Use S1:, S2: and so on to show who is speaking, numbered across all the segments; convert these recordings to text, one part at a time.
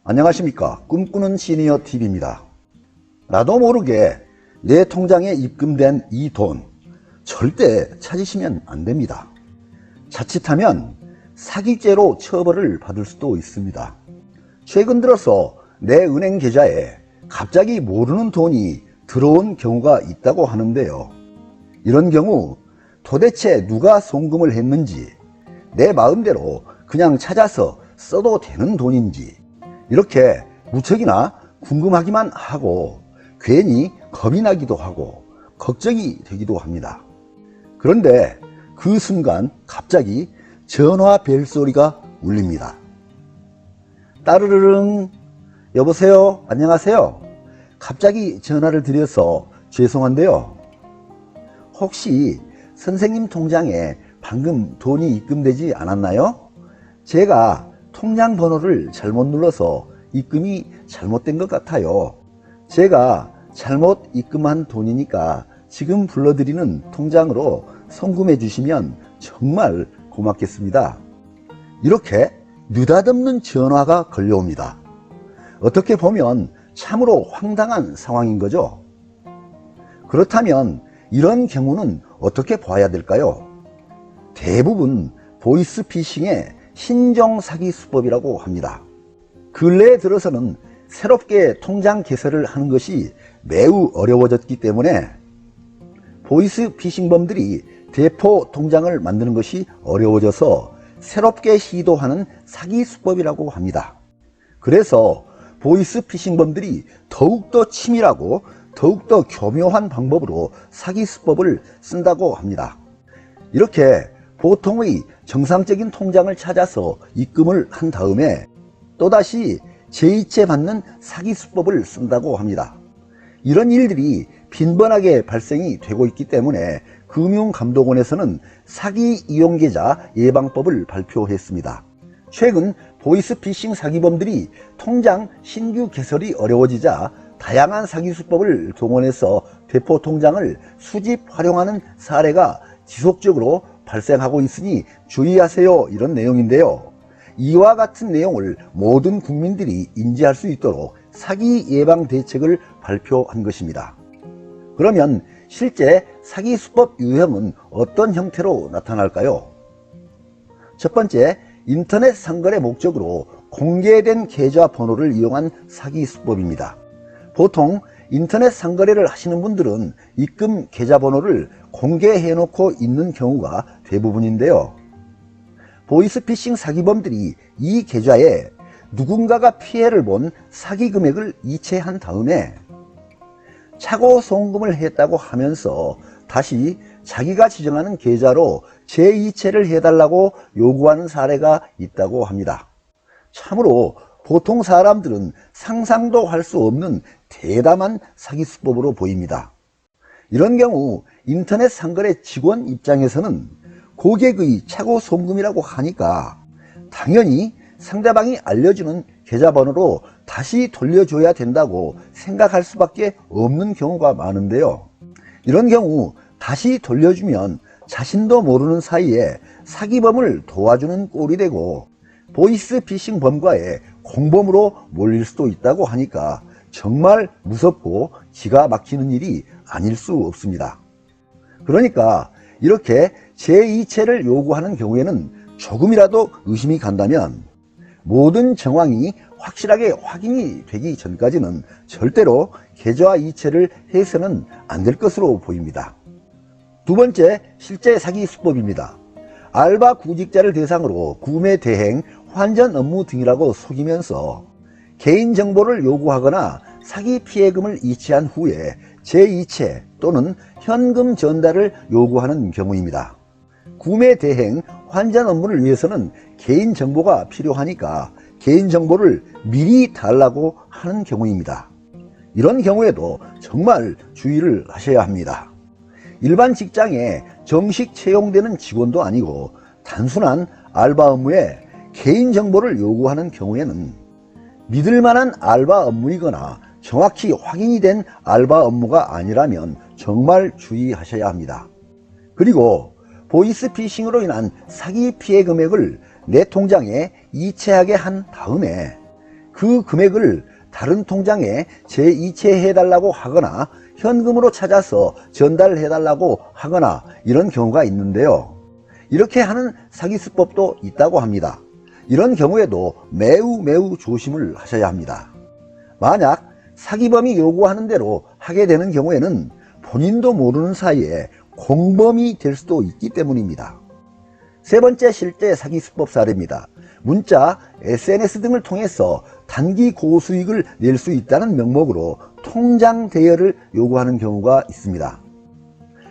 S1: 안녕하십니까. 꿈꾸는 시니어TV입니다. 나도 모르게 내 통장에 입금된 이 돈 절대 찾으시면 안됩니다. 자칫하면 사기죄로 처벌을 받을 수도 있습니다. 최근 들어서 내 은행 계좌에 갑자기 모르는 돈이 들어온 경우가 있다고 하는데요. 이런 경우 도대체 누가 송금을 했는지, 내 마음대로 그냥 찾아서 써도 되는 돈인지 이렇게 무척이나 궁금하기만 하고 괜히 겁이 나기도 하고 걱정이 되기도 합니다. 그런데 그 순간 갑자기 전화 벨소리가 울립니다. 따르르릉. 여보세요? 안녕하세요? 갑자기 전화를 드려서 죄송한데요. 혹시 선생님 통장에 방금 돈이 입금되지 않았나요? 제가 통장 번호를 잘못 눌러서 입금이 잘못된 것 같아요. 제가 잘못 입금한 돈이니까 지금 불러드리는 통장으로 송금해 주시면 정말 고맙겠습니다. 이렇게 느닷없는 전화가 걸려옵니다. 어떻게 보면 참으로 황당한 상황인 거죠. 그렇다면 이런 경우는 어떻게 봐야 될까요? 대부분 보이스피싱의 신종 사기 수법이라고 합니다. 근래에 들어서는 새롭게 통장 개설을 하는 것이 매우 어려워졌기 때문에 보이스피싱범들이 대포 통장을 만드는 것이 어려워져서 새롭게 시도하는 사기 수법이라고 합니다. 그래서 보이스피싱범들이 더욱더 치밀하고 더욱더 교묘한 방법으로 사기 수법을 쓴다고 합니다. 이렇게 보통의 정상적인 통장을 찾아서 입금을 한 다음에 또다시 재이체 받는 사기 수법을 쓴다고 합니다. 이런 일들이 빈번하게 발생이 되고 있기 때문에 금융감독원에서는 사기 이용계좌 예방법을 발표했습니다. 최근 보이스피싱 사기범들이 통장 신규 개설이 어려워지자 다양한 사기 수법을 동원해서 대포 통장을 수집 활용하는 사례가 지속적으로 발생하고 있으니 주의하세요, 이런 내용인데요. 이와 같은 내용을 모든 국민들이 인지할 수 있도록 사기 예방 대책을 발표한 것입니다. 그러면 실제 사기 수법 유형은 어떤 형태로 나타날까요? 첫 번째, 인터넷 상거래 목적으로 공개된 계좌 번호를 이용한 사기 수법입니다. 보통 인터넷 상거래를 하시는 분들은 입금 계좌 번호를 공개해 놓고 있는 경우가 대부분인데요. 보이스피싱 사기범들이 이 계좌에 누군가가 피해를 본 사기 금액을 이체한 다음에 차고 송금을 했다고 하면서 다시 자기가 지정하는 계좌로 재이체를 해달라고 요구하는 사례가 있다고 합니다. 참으로 보통 사람들은 상상도 할 수 없는 대담한 사기 수법으로 보입니다. 이런 경우 인터넷 상거래 직원 입장에서는 고객의 차고 송금이라고 하니까 당연히 상대방이 알려주는 계좌번호로 다시 돌려줘야 된다고 생각할 수밖에 없는 경우가 많은데요. 이런 경우 다시 돌려주면 자신도 모르는 사이에 사기범을 도와주는 꼴이 되고 보이스피싱범과의 공범으로 몰릴 수도 있다고 하니까 정말 무섭고 기가 막히는 일이 아닐 수 없습니다. 그러니까 이렇게 재이체를 요구하는 경우에는 조금이라도 의심이 간다면 모든 정황이 확실하게 확인이 되기 전까지는 절대로 계좌 이체를 해서는 안 될 것으로 보입니다. 두 번째, 실제 사기 수법입니다. 알바 구직자를 대상으로 구매 대행, 환전 업무 등이라고 속이면서 개인정보를 요구하거나 사기 피해금을 이체한 후에 재이체 또는 현금 전달을 요구하는 경우입니다. 구매 대행, 환전 업무를 위해서는 개인정보가 필요하니까 개인정보를 미리 달라고 하는 경우입니다. 이런 경우에도 정말 주의를 하셔야 합니다. 일반 직장에 정식 채용되는 직원도 아니고 단순한 알바 업무에 개인정보를 요구하는 경우에는 믿을만한 알바 업무이거나 정확히 확인이 된 알바 업무가 아니라면 정말 주의하셔야 합니다. 그리고 보이스피싱으로 인한 사기 피해 금액을 내 통장에 이체하게 한 다음에 그 금액을 다른 통장에 재이체해달라고 하거나 현금으로 찾아서 전달해달라고 하거나 이런 경우가 있는데요. 이렇게 하는 사기 수법도 있다고 합니다. 이런 경우에도 매우 조심을 하셔야 합니다. 만약 사기범이 요구하는 대로 하게 되는 경우에는 본인도 모르는 사이에 공범이 될 수도 있기 때문입니다. 세 번째 실제 사기 수법 사례입니다. 문자, SNS 등을 통해서 단기 고수익을 낼 수 있다는 명목으로 통장 대여를 요구하는 경우가 있습니다.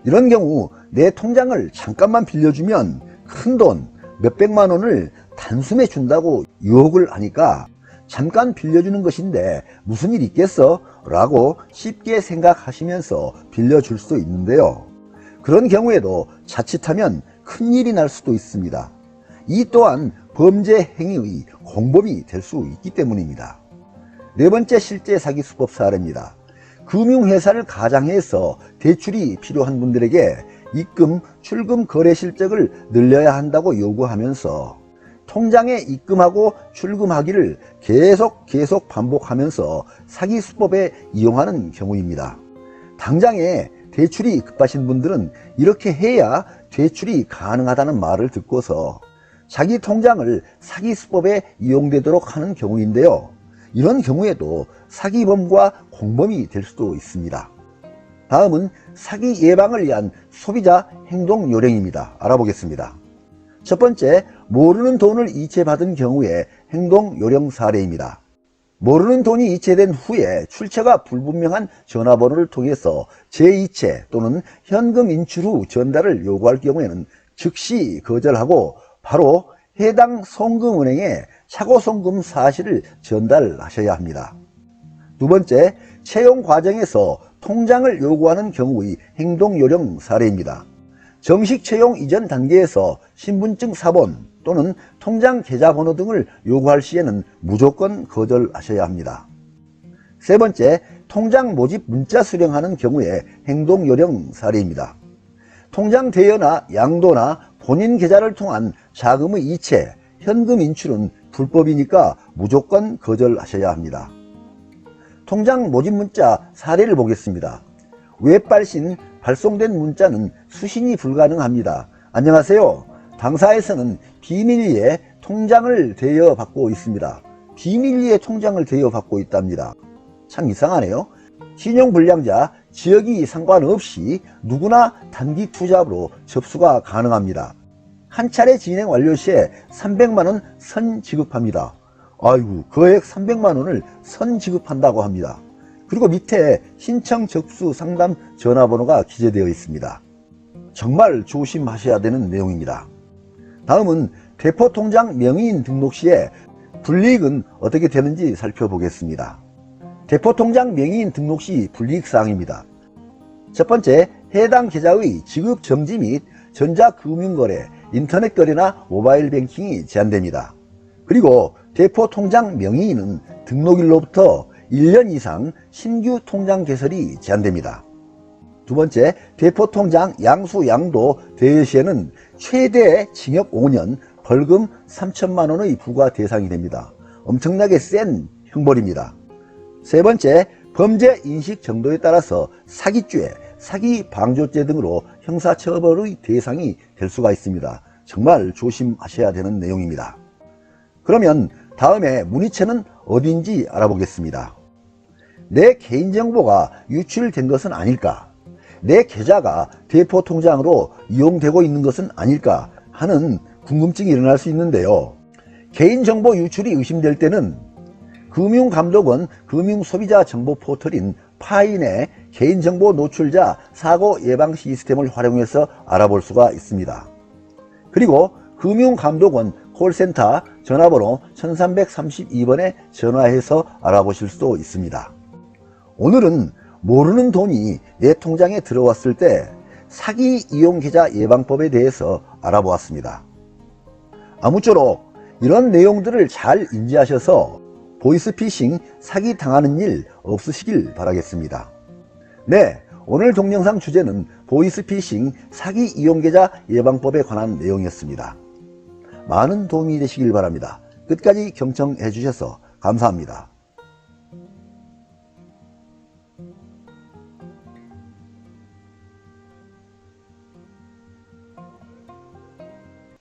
S1: 이런 경우 내 통장을 잠깐만 빌려주면 큰돈 몇백만 원을 단숨에 준다고 유혹을 하니까 잠깐 빌려주는 것인데 무슨 일 있겠어? 라고 쉽게 생각하시면서 빌려줄 수도 있는데요. 그런 경우에도 자칫하면 큰일이 날 수도 있습니다. 이 또한 범죄 행위의 공범이 될 수 있기 때문입니다. 네 번째 실제 사기 수법 사례입니다. 금융회사를 가장해서 대출이 필요한 분들에게 입금, 출금 거래 실적을 늘려야 한다고 요구하면서 통장에 입금하고 출금하기를 계속 반복하면서 사기 수법에 이용하는 경우입니다. 당장에 대출이 급하신 분들은 이렇게 해야 대출이 가능하다는 말을 듣고서 자기 통장을 사기 수법에 이용되도록 하는 경우인데요. 이런 경우에도 사기범과 공범이 될 수도 있습니다. 다음은 사기 예방을 위한 소비자 행동 요령입니다. 알아보겠습니다. 첫 번째, 모르는 돈을 이체받은 경우의 행동 요령 사례입니다. 모르는 돈이 이체된 후에 출처가 불분명한 전화번호를 통해서 재이체 또는 현금 인출 후 전달을 요구할 경우에는 즉시 거절하고 바로 해당 송금은행에 차고 송금 사실을 전달하셔야 합니다. 두 번째, 채용 과정에서 통장을 요구하는 경우의 행동 요령 사례입니다. 정식 채용 이전 단계에서 신분증 사본 또는 통장 계좌번호 등을 요구할 시에는 무조건 거절하셔야 합니다. 세 번째, 통장 모집 문자 수령하는 경우의 행동 요령 사례입니다. 통장 대여나 양도나 본인 계좌를 통한 자금의 이체, 현금 인출은 불법이니까 무조건 거절하셔야 합니다. 통장 모집 문자 사례를 보겠습니다. 웹발신 발송된 문자는 수신이 불가능합니다. 안녕하세요. 당사에서는 비밀리에 통장을 대여받고 있습니다. 비밀리에 통장을 대여받고 있답니다. 참 이상하네요. 신용불량자, 지역이 상관없이 누구나 단기 투잡으로 접수가 가능합니다. 한 차례 진행 완료 시에 300만원 선 지급합니다. 아이고, 거액 300만원을 선 지급한다고 합니다. 그리고 밑에 신청 접수 상담 전화번호가 기재되어 있습니다. 정말 조심하셔야 되는 내용입니다. 다음은 대포통장 명의인 등록 시에 불이익은 어떻게 되는지 살펴보겠습니다. 대포통장 명의인 등록 시 불이익사항입니다. 첫 번째, 해당 계좌의 지급 정지 및 전자금융거래, 인터넷거래나 모바일 뱅킹이 제한됩니다. 그리고 대포통장 명의인은 등록일로부터 1년 이상 신규 통장 개설이 제한됩니다. 두 번째, 대포통장 양수 양도 대여 시에는 최대 징역 5년, 벌금 3천만 원의 부과 대상이 됩니다. 엄청나게 센 형벌입니다. 세 번째, 범죄 인식 정도에 따라서 사기죄, 사기방조죄 등으로 형사처벌의 대상이 될 수가 있습니다. 정말 조심하셔야 되는 내용입니다. 그러면 다음에 문의처는 어딘지 알아보겠습니다. 내 개인정보가 유출된 것은 아닐까? 내 계좌가 대포통장으로 이용되고 있는 것은 아닐까 하는 궁금증이 일어날 수 있는데요. 개인정보 유출이 의심될 때는 금융감독원 금융소비자정보포털인 파인의 개인정보 노출자 사고 예방 시스템을 활용해서 알아볼 수가 있습니다. 그리고 금융감독원 콜센터 전화번호 1332번에 전화해서 알아보실 수도 있습니다. 오늘은 모르는 돈이 내 통장에 들어왔을 때 사기 이용 계좌 예방법에 대해서 알아보았습니다. 아무쪼록 이런 내용들을 잘 인지하셔서 보이스피싱 사기 당하는 일 없으시길 바라겠습니다. 네, 오늘 동영상 주제는 보이스피싱 사기 이용 계좌 예방법에 관한 내용이었습니다. 많은 도움이 되시길 바랍니다. 끝까지 경청해 주셔서 감사합니다.